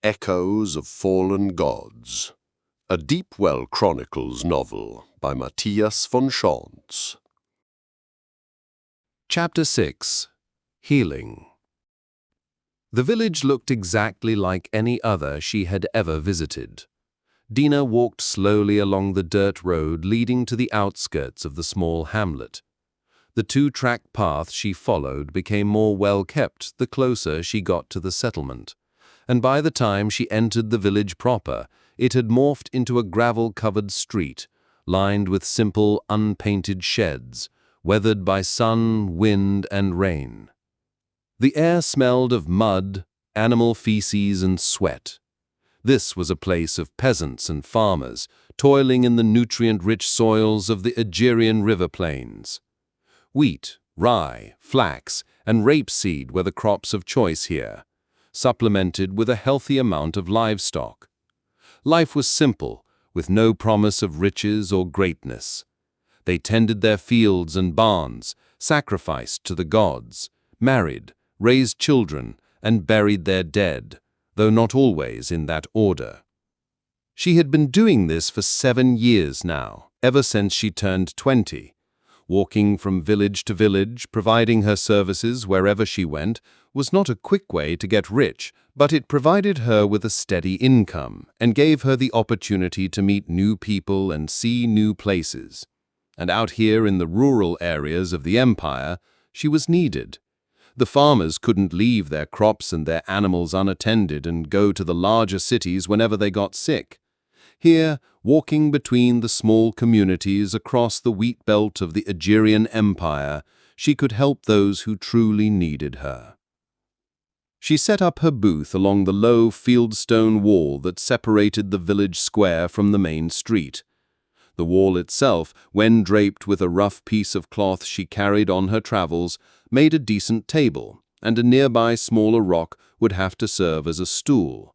Echoes of Fallen Gods, a Deep Well Chronicles novel by Mattias von Schantz. Chapter 6. Healing. The village looked exactly like any other she had ever visited. Dina walked slowly along the dirt road leading to the outskirts of the small hamlet. The two-track path she followed became more well-kept the closer she got to the settlement, and by the time she entered the village proper, it had morphed into a gravel-covered street, lined with simple, unpainted sheds, weathered by sun, wind, and rain. The air smelled of mud, animal feces, and sweat. This was a place of peasants and farmers, toiling in the nutrient-rich soils of the Aegean river plains. Wheat, rye, flax, and rapeseed were the crops of choice here, supplemented with a healthy amount of livestock. Life was simple, with no promise of riches or greatness. They tended their fields and barns, sacrificed to the gods, married, raised children, and buried their dead, though not always in that order. She had been doing this for 7 years now, ever since she turned 20. Walking from village to village, providing her services wherever she went, was not a quick way to get rich, but it provided her with a steady income and gave her the opportunity to meet new people and see new places. And out here in the rural areas of the empire, she was needed. The farmers couldn't leave their crops and their animals unattended and go to the larger cities whenever they got sick. Here, walking between the small communities across the wheat belt of the Aegean Empire, she could help those who truly needed her. She set up her booth along the low fieldstone wall that separated the village square from the main street. The wall itself, when draped with a rough piece of cloth she carried on her travels, made a decent table, and a nearby smaller rock would have to serve as a stool.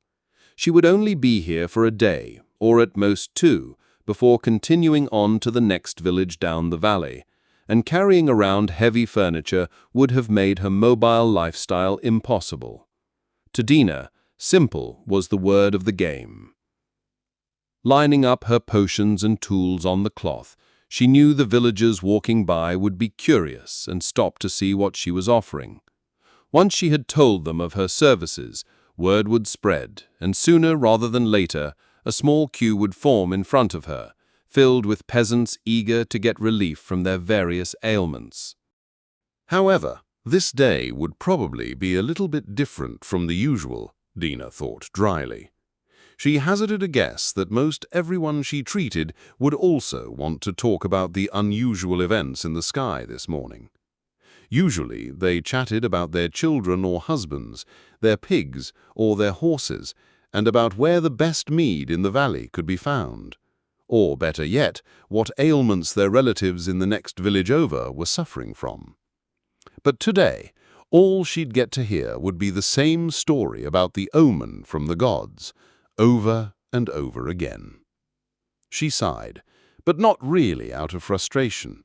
She would only be here for a day, or at most 2, before continuing on to the next village down the valley, and carrying around heavy furniture would have made her mobile lifestyle impossible. To Dina, simple was the word of the game. Lining up her potions and tools on the cloth, she knew the villagers walking by would be curious and stop to see what she was offering. Once she had told them of her services, word would spread, and sooner rather than later, a small queue would form in front of her, filled with peasants eager to get relief from their various ailments. However, this day would probably be a little bit different from the usual, Dina thought dryly. She hazarded a guess that most everyone she treated would also want to talk about the unusual events in the sky this morning. Usually, they chatted about their children or husbands, their pigs or their horses, and about where the best mead in the valley could be found. Or, better yet, what ailments their relatives in the next village over were suffering from. But today, all she'd get to hear would be the same story about the omen from the gods, over and over again. She sighed, but not really out of frustration.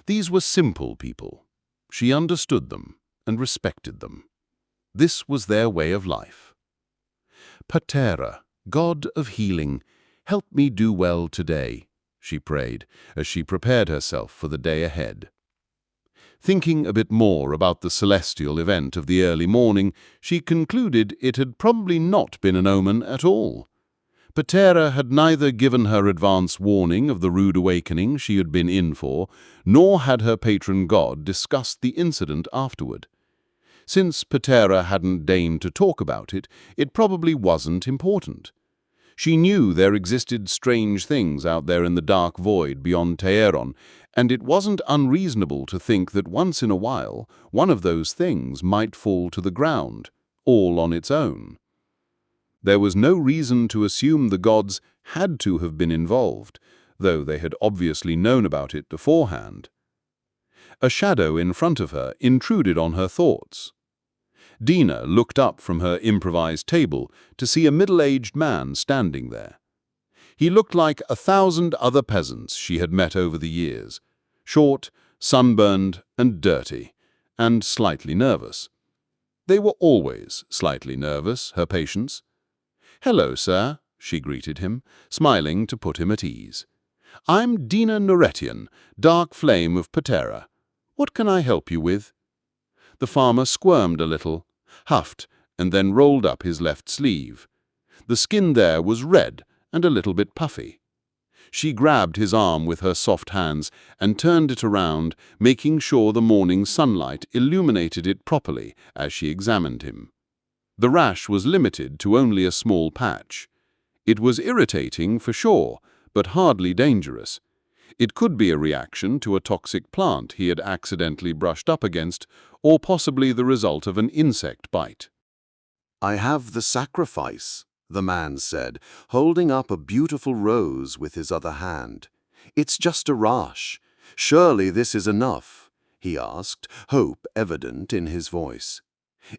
These were simple people. She understood them and respected them. This was their way of life. Patera, God of healing, help me do well today, she prayed as she prepared herself for the day ahead. Thinking a bit more about the celestial event of the early morning, she concluded it had probably not been an omen at all. Patera had neither given her advance warning of the rude awakening she had been in for, nor had her patron god discussed the incident afterward. Since Patera hadn't deigned to talk about it, it probably wasn't important. She knew there existed strange things out there in the dark void beyond Teheran, and it wasn't unreasonable to think that once in a while, one of those things might fall to the ground, all on its own. There was no reason to assume the gods had to have been involved, though they had obviously known about it beforehand. A shadow in front of her intruded on her thoughts. Dina looked up from her improvised table to see a middle-aged man standing there. He looked like 1,000 other peasants she had met over the years, short, sunburned, and dirty, and slightly nervous. They were always slightly nervous, her patients. "Hello, sir," she greeted him, smiling to put him at ease. "I'm Dina Narration, Dark Flame of Patera. What can I help you with?" The farmer squirmed a little, huffed, and then rolled up his left sleeve. The skin there was red and a little bit puffy. She grabbed his arm with her soft hands and turned it around, making sure the morning sunlight illuminated it properly as she examined him. The rash was limited to only a small patch. It was irritating for sure, but hardly dangerous. It could be a reaction to a toxic plant he had accidentally brushed up against, or possibly the result of an insect bite. "I have the sacrifice," the man said, holding up a beautiful rose with his other hand. "It's just a rash. Surely this is enough?" he asked, hope evident in his voice.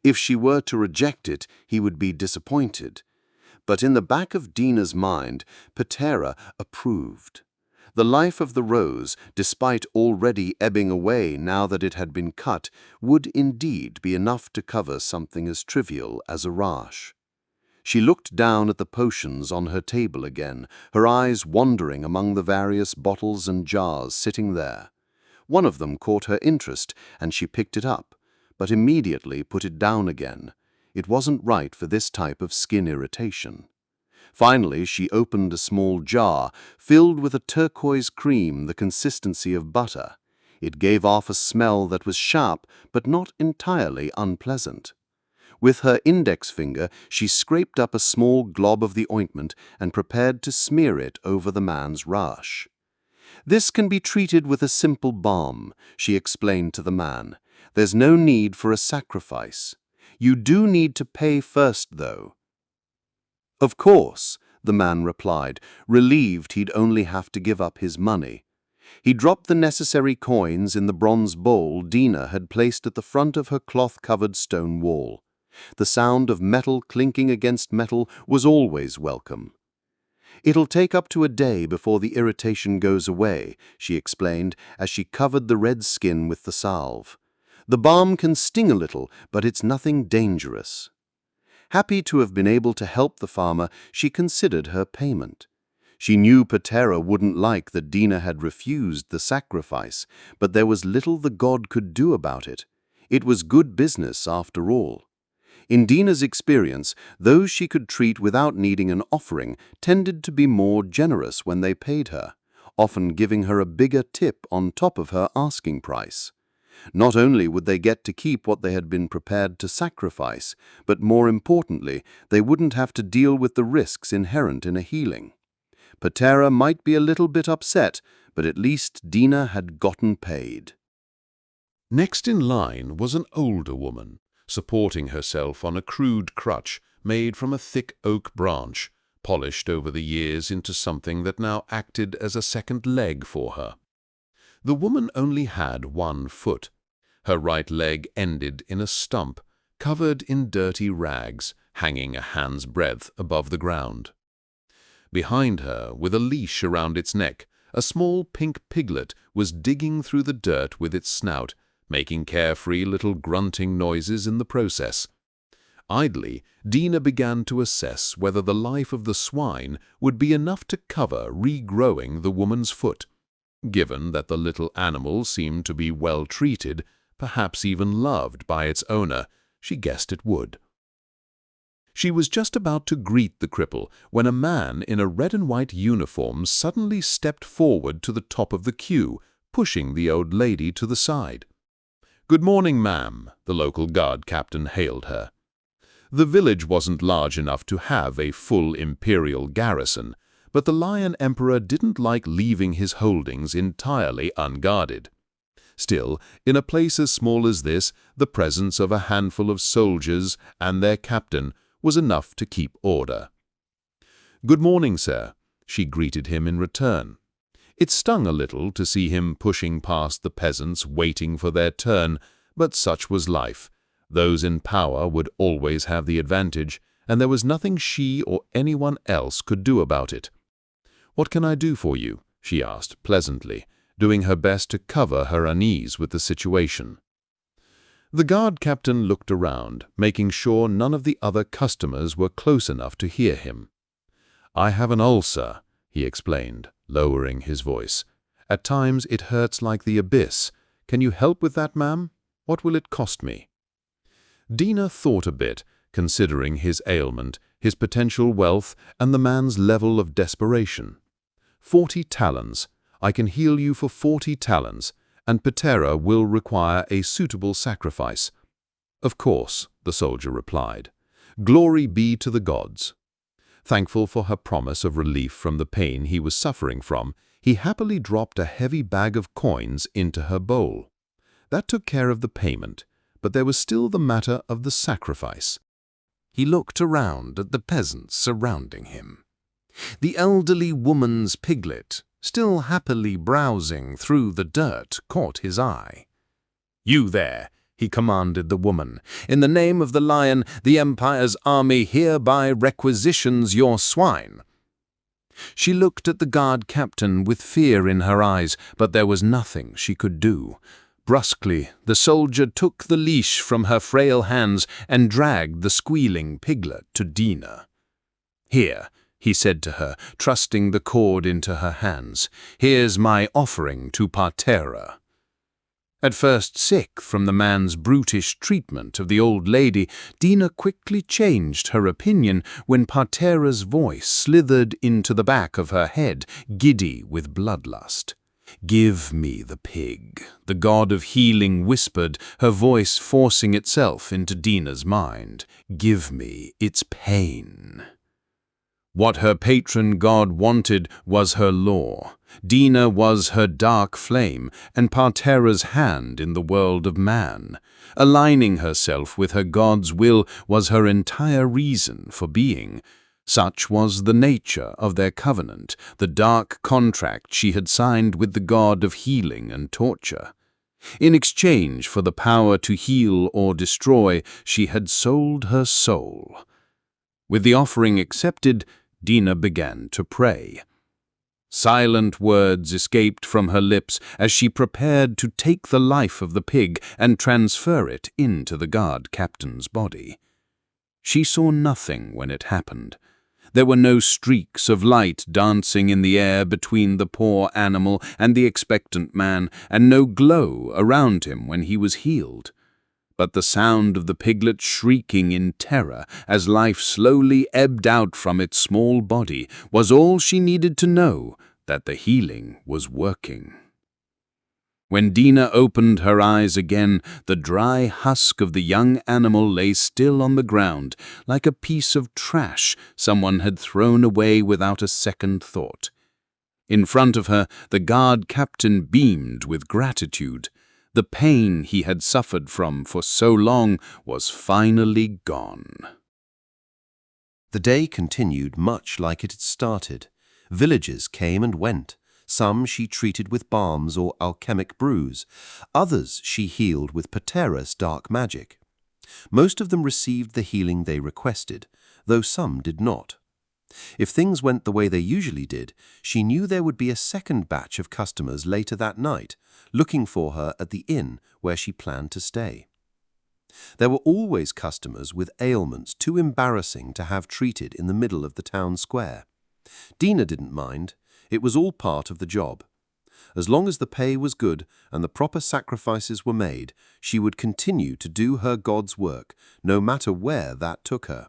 If she were to reject it, he would be disappointed. But in the back of Dina's mind, Patera approved. The life of the rose, despite already ebbing away now that it had been cut, would indeed be enough to cover something as trivial as a rash. She looked down at the potions on her table again, her eyes wandering among the various bottles and jars sitting there. One of them caught her interest, and she picked it up, but immediately put it down again. It wasn't right for this type of skin irritation. Finally, she opened a small jar filled with a turquoise cream the consistency of butter. It gave off a smell that was sharp but not entirely unpleasant. With her index finger, she scraped up a small glob of the ointment and prepared to smear it over the man's rash. "This can be treated with a simple balm," she explained to the man. "There's no need for a sacrifice. You do need to pay first, though." "Of course," the man replied, relieved he'd only have to give up his money. He dropped the necessary coins in the bronze bowl Dina had placed at the front of her cloth-covered stone wall. The sound of metal clinking against metal was always welcome. "It'll take up to a day before the irritation goes away," she explained as she covered the red skin with the salve. "The balm can sting a little, but it's nothing dangerous." Happy to have been able to help the farmer, she considered her payment. She knew Patera wouldn't like that Dina had refused the sacrifice, but there was little the god could do about it. It was good business after all. In Dina's experience, those she could treat without needing an offering tended to be more generous when they paid her, often giving her a bigger tip on top of her asking price. Not only would they get to keep what they had been prepared to sacrifice, but more importantly, they wouldn't have to deal with the risks inherent in a healing. Patera might be a little bit upset, but at least Dina had gotten paid. Next in line was an older woman, supporting herself on a crude crutch made from a thick oak branch, polished over the years into something that now acted as a second leg for her. The woman only had one foot. Her right leg ended in a stump, covered in dirty rags, hanging a hand's breadth above the ground. Behind her, with a leash around its neck, a small pink piglet was digging through the dirt with its snout, making carefree little grunting noises in the process. Idly, Dina began to assess whether the life of the swine would be enough to cover regrowing the woman's foot. Given that the little animal seemed to be well treated, perhaps even loved by its owner, she guessed it would. She was just about to greet the cripple when a man in a red and white uniform suddenly stepped forward to the top of the queue, pushing the old lady to the side. "Good morning, ma'am," the local guard captain hailed her. The village wasn't large enough to have a full imperial garrison, but the Lion Emperor didn't like leaving his holdings entirely unguarded. Still, in a place as small as this, the presence of a handful of soldiers and their captain was enough to keep order. "Good morning, sir," she greeted him in return. It stung a little to see him pushing past the peasants waiting for their turn, but such was life. Those in power would always have the advantage, and there was nothing she or anyone else could do about it. "What can I do for you?" she asked pleasantly, doing her best to cover her unease with the situation. The guard captain looked around, making sure none of the other customers were close enough to hear him. "I have an ulcer," he explained, lowering his voice. "At times it hurts like the abyss. Can you help with that, ma'am? What will it cost me?" Dina thought a bit, considering his ailment, his potential wealth, and the man's level of desperation. 40 talents. I can heal you for 40 talents, and Patera will require a suitable sacrifice. "Of course," the soldier replied. "Glory be to the gods." Thankful for her promise of relief from the pain he was suffering from, he happily dropped a heavy bag of coins into her bowl. That took care of the payment, but there was still the matter of the sacrifice. He looked around at the peasants surrounding him. The elderly woman's piglet, still happily browsing through the dirt, caught his eye. "You there," he commanded the woman. "In the name of the lion, the Empire's army hereby requisitions your swine." She looked at the guard captain with fear in her eyes, but there was nothing she could do. Brusquely, the soldier took the leash from her frail hands and dragged the squealing piglet to Dina. "Here," he said to her, trusting the cord into her hands. "Here's my offering to Patera." At first sick from the man's brutish treatment of the old lady, Dina quickly changed her opinion when Patera's voice slithered into the back of her head, giddy with bloodlust. "Give me the pig," the god of healing whispered, her voice forcing itself into Dina's mind. "Give me its pain." What her patron god wanted was her law. Dina was her dark flame and Patera's hand in the world of man. Aligning herself with her god's will was her entire reason for being. Such was the nature of their covenant, the dark contract she had signed with the god of healing and torture. In exchange for the power to heal or destroy, she had sold her soul. With the offering accepted, Dina began to pray. Silent words escaped from her lips as she prepared to take the life of the pig and transfer it into the guard captain's body. She saw nothing when it happened. There were no streaks of light dancing in the air between the poor animal and the expectant man, and no glow around him when he was healed. But the sound of the piglet shrieking in terror as life slowly ebbed out from its small body was all she needed to know that the healing was working. When Dina opened her eyes again, the dry husk of the young animal lay still on the ground, like a piece of trash someone had thrown away without a second thought. In front of her, the guard captain beamed with gratitude. The pain he had suffered from for so long was finally gone. The day continued much like it had started. Villagers came and went. Some she treated with balms or alchemic brews. Others she healed with Patera's dark magic. Most of them received the healing they requested, though some did not. If things went the way they usually did, she knew there would be a second batch of customers later that night, looking for her at the inn where she planned to stay. There were always customers with ailments too embarrassing to have treated in the middle of the town square. Dina didn't mind. It was all part of the job. As long as the pay was good and the proper sacrifices were made, she would continue to do her god's work, no matter where that took her.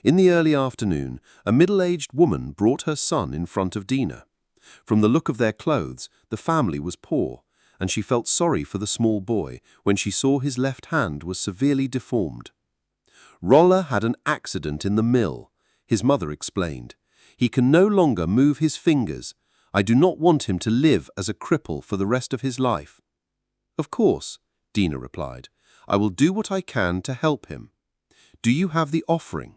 In the early afternoon, a middle-aged woman brought her son in front of Dina. From the look of their clothes, the family was poor, and she felt sorry for the small boy when she saw his left hand was severely deformed. "Rolla had an accident in the mill," his mother explained. "He can no longer move his fingers. I do not want him to live as a cripple for the rest of his life." "Of course," Dina replied. "I will do what I can to help him. Do you have the offering?"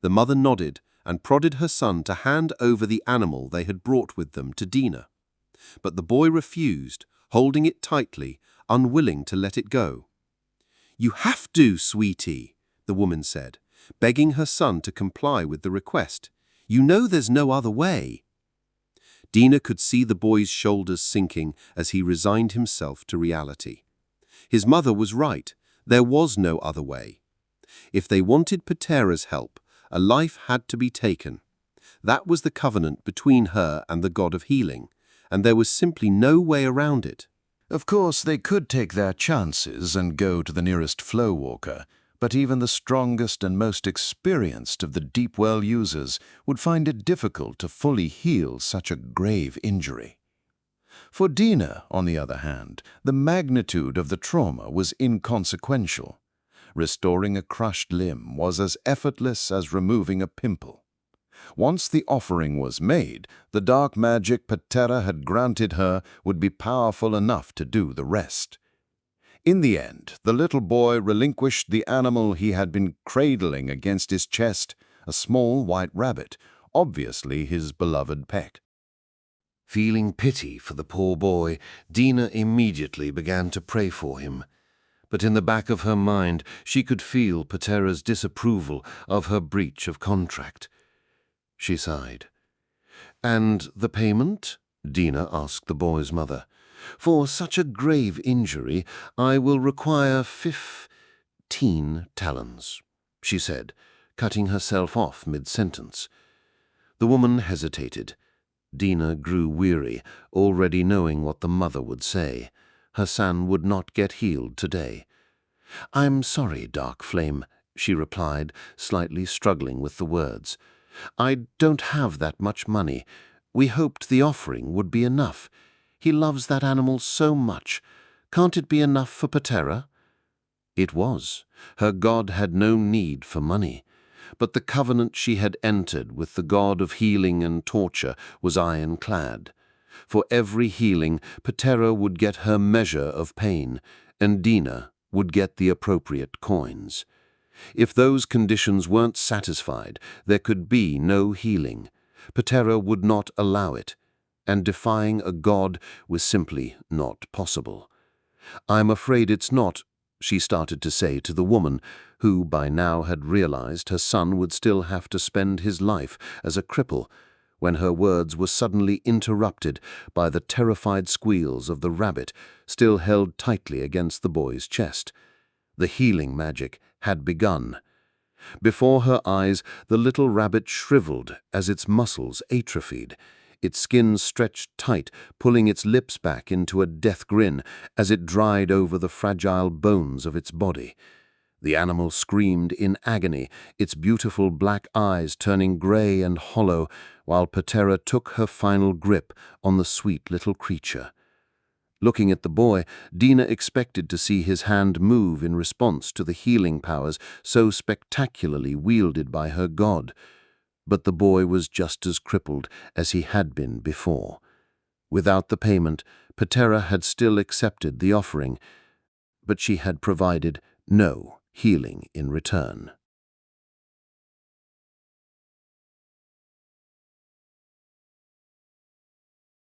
The mother nodded and prodded her son to hand over the animal they had brought with them to Dina. But the boy refused, holding it tightly, unwilling to let it go. "You have to, sweetie," the woman said, begging her son to comply with the request. "You know there's no other way." Dina could see the boy's shoulders sinking as he resigned himself to reality. His mother was right. There was no other way. If they wanted Patera's help, a life had to be taken. That was the covenant between her and the god of healing, and there was simply no way around it. Of course, they could take their chances and go to the nearest flow walker, but even the strongest and most experienced of the deep well users would find it difficult to fully heal such a grave injury. For Dina, on the other hand, the magnitude of the trauma was inconsequential. Restoring a crushed limb was as effortless as removing a pimple. Once the offering was made, the dark magic Patera had granted her would be powerful enough to do the rest. In the end, the little boy relinquished the animal he had been cradling against his chest, a small white rabbit, obviously his beloved pet. Feeling pity for the poor boy, Dina immediately began to pray for him. But in the back of her mind, she could feel Patera's disapproval of her breach of contract. She sighed. "And the payment?" Dina asked the boy's mother. "For such a grave injury, I will require 15 talons," she said, cutting herself off mid-sentence. The woman hesitated. Dina grew weary, already knowing what the mother would say. Her son would not get healed today. "I'm sorry, Dark Flame," she replied, slightly struggling with the words. "I don't have that much money. We hoped the offering would be enough. He loves that animal so much. Can't it be enough for Patera?" It was. Her god had no need for money. But the covenant she had entered with the god of healing and torture was ironclad. For every healing, Patera would get her measure of pain, and Dina would get the appropriate coins. If those conditions weren't satisfied, there could be no healing. Patera would not allow it, and defying a god was simply not possible. "I'm afraid it's not," she started to say to the woman, who by now had realized her son would still have to spend his life as a cripple, when her words were suddenly interrupted by the terrified squeals of the rabbit, still held tightly against the boy's chest. The healing magic had begun. Before her eyes, the little rabbit shriveled as its muscles atrophied. Its skin stretched tight, pulling its lips back into a death grin as it dried over the fragile bones of its body. The animal screamed in agony, its beautiful black eyes turning gray and hollow, while Patera took her final grip on the sweet little creature. Looking at the boy, Dina expected to see his hand move in response to the healing powers so spectacularly wielded by her god. But the boy was just as crippled as he had been before. Without the payment, Patera had still accepted the offering, but she had provided no healing in return.